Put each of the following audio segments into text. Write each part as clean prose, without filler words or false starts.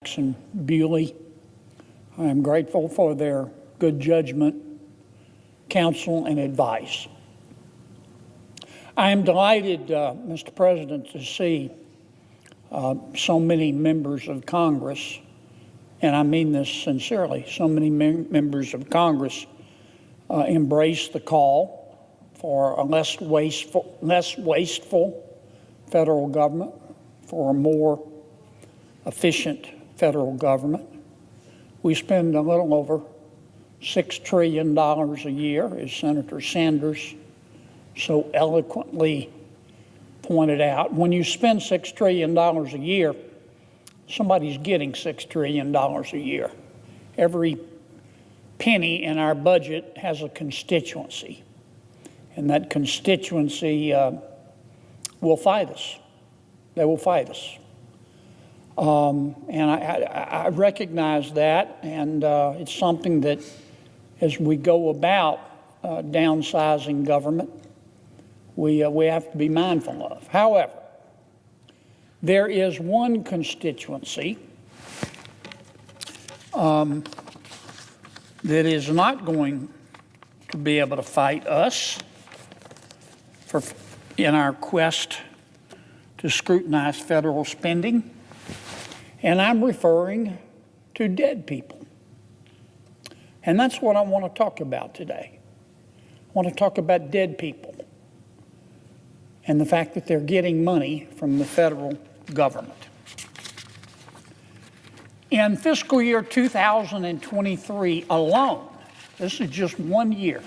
and Bewley. I am grateful for their good judgment, counsel, and advice. I am delighted, Mr. President, to see so many members of Congress, and I mean this sincerely, so many members of Congress embrace the call for a less wasteful federal government, for a more efficient federal government. We spend a little over $6 trillion a year, as Senator Sanders so eloquently pointed out. When you spend $6 trillion a year, somebody's getting $6 trillion a year. Every penny in our budget has a constituency, and that constituency will fight us. They will fight us. And I recognize that, and it's something that as we go about downsizing government, we have to be mindful of. However, there is one constituency that is not going to be able to fight us in our quest to scrutinize federal spending. And I'm referring to dead people. And that's what I want to talk about today. I want to talk about dead people and the fact that they're getting money from the federal government. In fiscal year 2023 alone, this is just 1 year,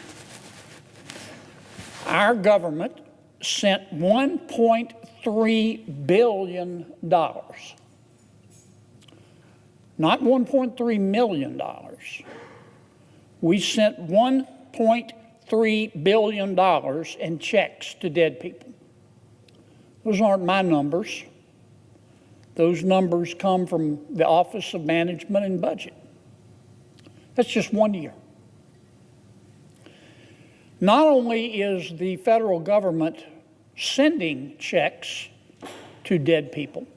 our government sent $1.3 billion. Not $1.3 million. We sent $1.3 billion in checks to dead people. Those aren't my numbers. Those numbers come from the Office of Management and Budget. That's just 1 year. Not only is the federal government sending checks to dead people,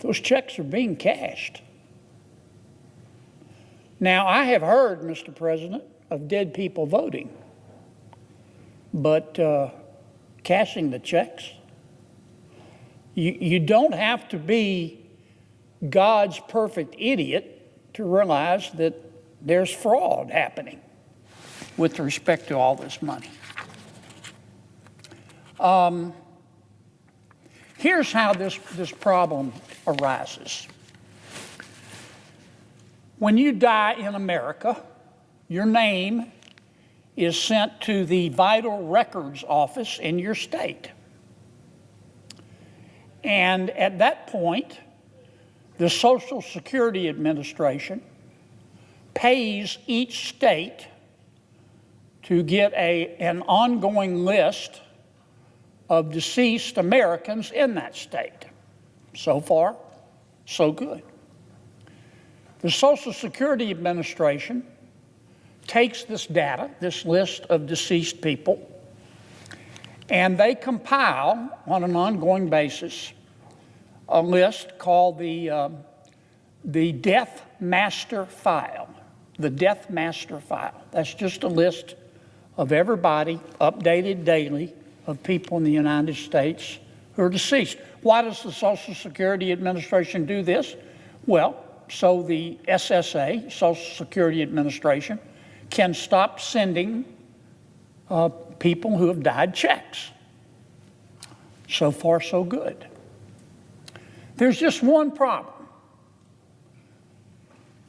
those checks are being cashed. Now, I have heard, Mr. President, of dead people voting, but cashing the checks? You don't have to be God's perfect idiot to realize that there's fraud happening with respect to all this money. Here's how this problem arises. When you die in America, your name is sent to the Vital Records Office in your state. And at that point, the Social Security Administration pays each state to get an ongoing list of deceased Americans in that state. So far, so good. The Social Security Administration takes this data, this list of deceased people, and they compile on an ongoing basis a list called the Death Master File. The Death Master File. That's just a list of everybody, updated daily, of people in the United States who are deceased. Why does the Social Security Administration do this? Well, so the SSA, Social Security Administration, can stop sending people who have died checks. So far, so good. There's just one problem.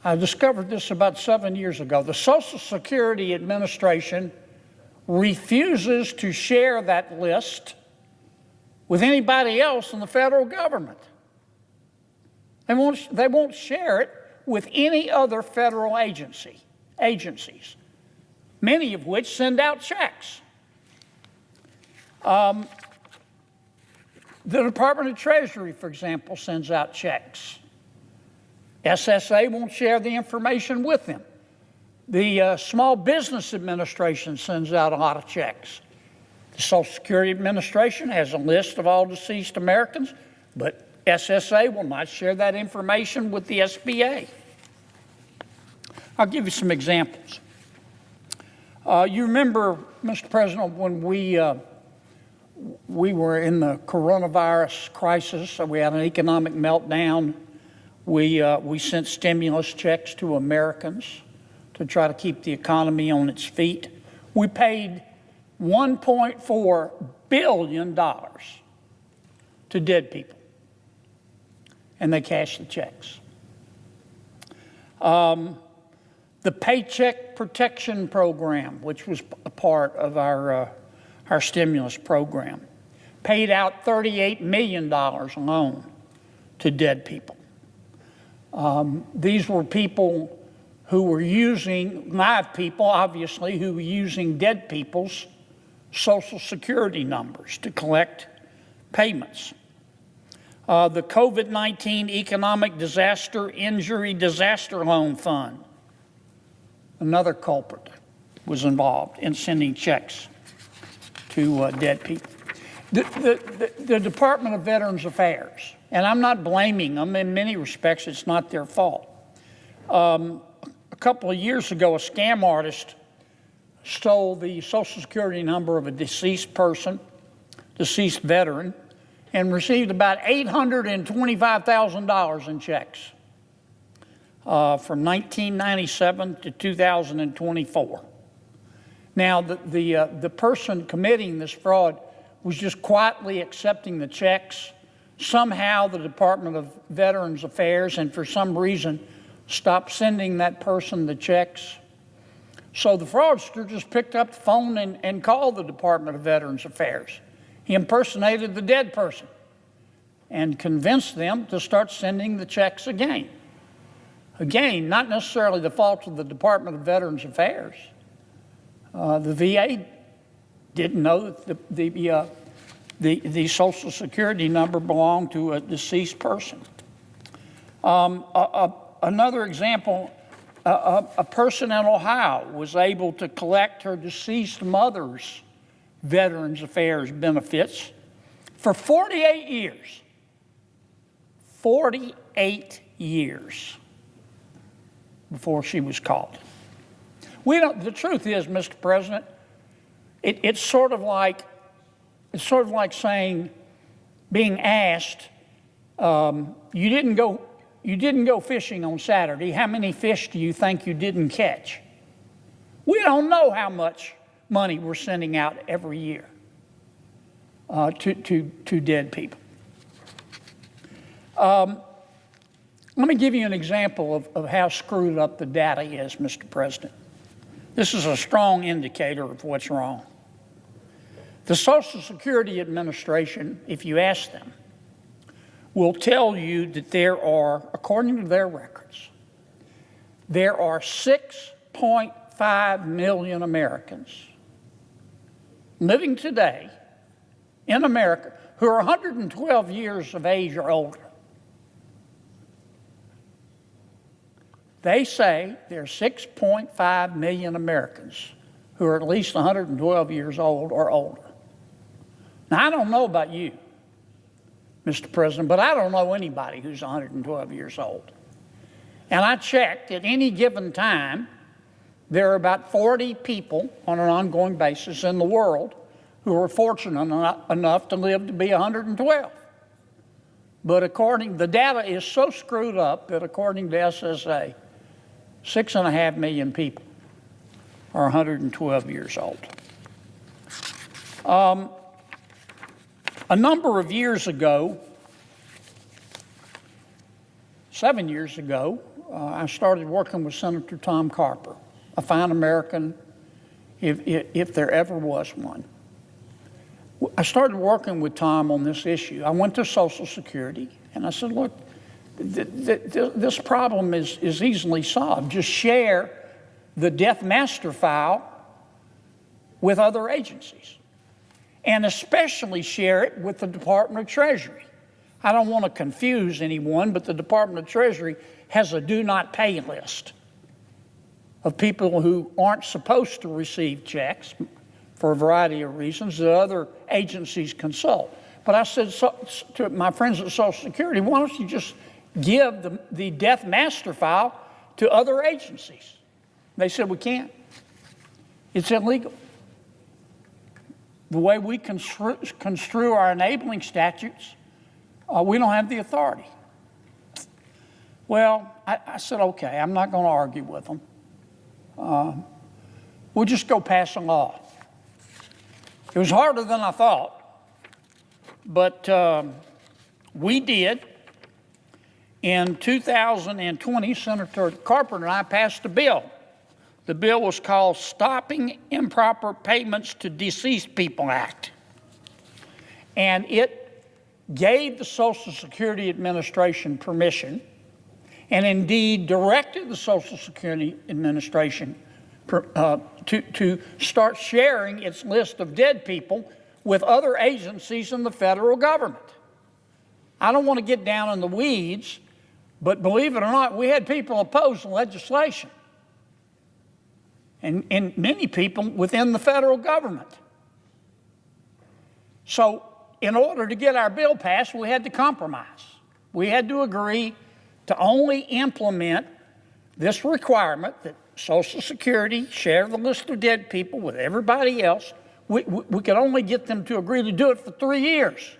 I discovered this about 7 years ago. The Social Security Administration refuses to share that list with anybody else in the federal government. They won't share it with any other federal agencies, many of which send out checks. The Department of Treasury, for example, sends out checks. SSA won't share the information with them. The Small Business Administration sends out a lot of checks. The Social Security Administration has a list of all deceased Americans, but SSA will not share that information with the SBA. I'll give you some examples. You remember, Mr. President, when we were in the coronavirus crisis, so we had an economic meltdown. We sent stimulus checks to Americans to try to keep the economy on its feet. We paid $1.4 billion to dead people, and they cashed the checks. The Paycheck Protection Program, which was a part of our stimulus program, paid out $38 million alone to dead people. These were people who were using, live people, obviously, who were using dead people's Social Security numbers to collect payments. The COVID-19 Economic Disaster Injury Disaster Loan Fund, another culprit, was involved in sending checks to dead people. The Department of Veterans Affairs, and I'm not blaming them, in many respects it's not their fault. A couple of years ago, a scam artist stole the Social Security number of a deceased person, deceased veteran, and received about $825,000 in checks from 1997 to 2024. Now, the person committing this fraud was just quietly accepting the checks. Somehow the Department of Veterans Affairs, and for some reason, stopped sending that person the checks. So the fraudster just picked up the phone and called the Department of Veterans Affairs. He impersonated the dead person and convinced them to start sending the checks again. Again, not necessarily the fault of the Department of Veterans Affairs. The VA didn't know that the Social Security number belonged to a deceased person. Another example, a person in Ohio was able to collect her deceased mother's Veterans Affairs benefits for 48 years. 48 years before she was caught. The truth is, Mr. President, it's sort of like saying, being asked, you didn't go fishing on Saturday. How many fish do you think you didn't catch? We don't know how much money we're sending out every year to dead people. Let me give you an example of how screwed up the data is, Mr. President. This is a strong indicator of what's wrong. The Social Security Administration, if you ask them, will tell you that there are, according to their records, there are 6.5 million Americans living today in America who are 112 years of age or older. They say there are 6.5 million Americans who are at least 112 years old or older. Now, I don't know about you, Mr. President, but I don't know anybody who's 112 years old. And I checked, at any given time, there are about 40 people on an ongoing basis in the world who are fortunate enough to live to be 112. But the data is so screwed up that according to SSA, 6.5 million people are 112 years old. A number of years ago, 7 years ago, I started working with Senator Tom Carper, a fine American, if there ever was one. I started working with Tom on this issue. I went to Social Security, and I said, look, this problem is easily solved. Just share the death master file with other agencies, and especially share it with the Department of Treasury. I don't want to confuse anyone, but the Department of Treasury has a do not pay list of people who aren't supposed to receive checks for a variety of reasons that other agencies consult. But But I said to my friends at Social Security, why don't you just give the death master file to other agencies? They said, we can't. It's illegal. The way we construe our enabling statutes, we don't have the authority. Well, I said, okay, I'm not going to argue with them. We'll just go pass a law. It was harder than I thought, but we did. In 2020, Senator Carpenter and I passed a bill. The bill was called Stopping Improper Payments to Deceased People Act. And it gave the Social Security Administration permission, and indeed directed the Social Security Administration to start sharing its list of dead people with other agencies in the federal government. I don't want to get down in the weeds, but believe it or not, we had people oppose the legislation. And many people within the federal government. So in order to get our bill passed, we had to compromise. We had to agree to only implement this requirement that Social Security share the list of dead people with everybody else. We could only get them to agree to do it for 3 years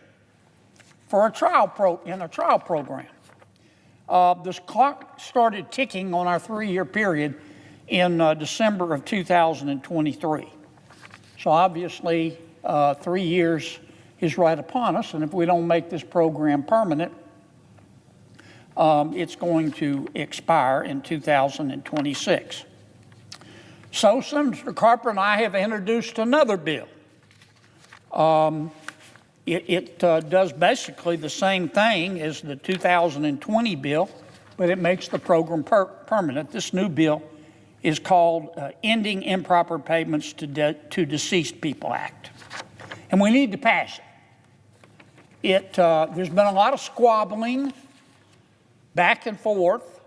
for a trial program. This clock started ticking on our 3-year period in December of 2023. So obviously 3 years is right upon us, and if we don't make this program permanent, it's going to expire in 2026. So Senator Carpenter and I have introduced another bill. It does basically the same thing as the 2020 bill, but it makes the program permanent. This new bill is called Ending Improper Payments to Deceased People Act. And we need to pass it. There's been a lot of squabbling back and forth.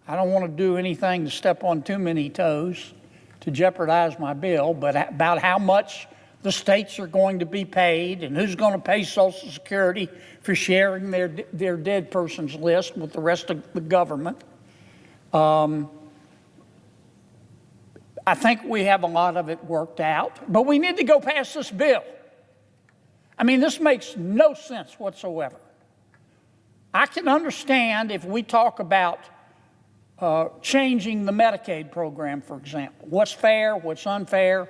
I don't want to do anything to step on too many toes to jeopardize my bill, but about how much the states are going to be paid and who's going to pay Social Security for sharing their dead person's list with the rest of the government. I think we have a lot of it worked out, but we need to go past this bill. I mean, this makes no sense whatsoever. I can understand if we talk about changing the Medicaid program, for example. What's fair, what's unfair.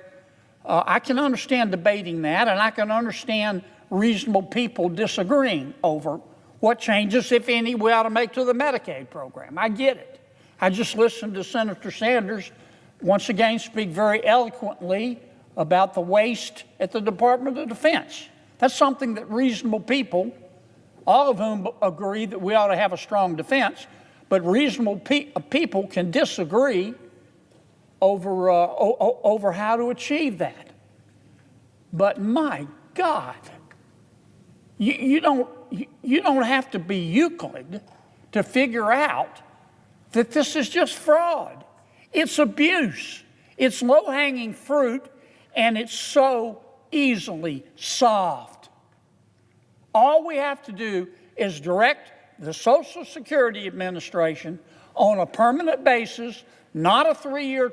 I can understand debating that, and I can understand reasonable people disagreeing over what changes, if any, we ought to make to the Medicaid program. I get it. I just listened to Senator Sanders once again speak very eloquently about the waste at the Department of Defense. That's something that reasonable people, all of whom agree that we ought to have a strong defense, but reasonable people can disagree over how to achieve that. But my God, you don't have to be Euclid to figure out that this is just fraud. It's abuse. It's low-hanging fruit, and it's so easily solved. All we have to do is direct the Social Security Administration on a permanent basis, not a 3-year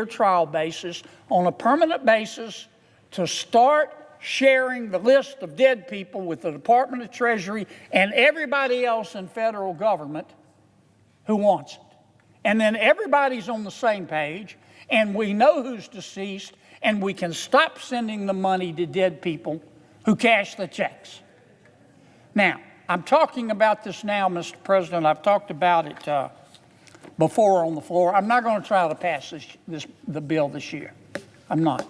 trial basis, on a permanent basis, to start sharing the list of dead people with the Department of Treasury and everybody else in federal government who wants it. And then everybody's on the same page, and we know who's deceased, and we can stop sending the money to dead people who cash the checks. Now, I'm talking about this now, Mr. President. I've talked about it before on the floor. I'm not going to try to pass the bill this year. I'm not.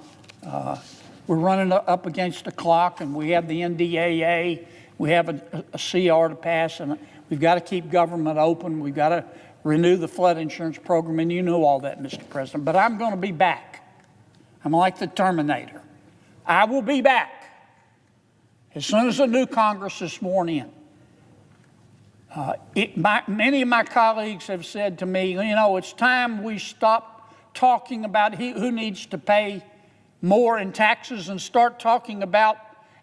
We're running up against the clock, and we have the NDAA. We have a CR to pass, and we've got to keep government open. We've got to renew the flood insurance program, and you know all that, Mr. President. But I'm going to be back. I'm like the Terminator. I will be back as soon as the new Congress is sworn in. Many of my colleagues have said to me, you know, it's time we stop talking about who needs to pay more in taxes and start talking about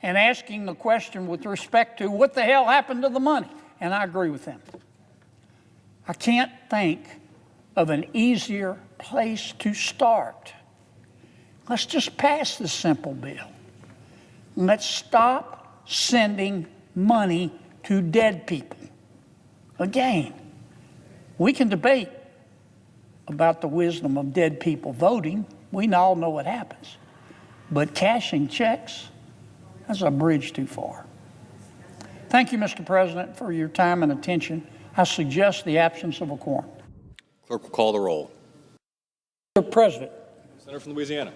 and asking the question with respect to what the hell happened to the money. And I agree with them. I can't think of an easier place to start. Let's just pass this simple bill. Let's stop sending money to dead people. Again, we can debate about the wisdom of dead people voting. We all know what happens. But cashing checks, that's a bridge too far. Thank you, Mr. President, for your time and attention. I suggest the absence of a quorum. Clerk will call the roll. Mr. President. Senator from Louisiana.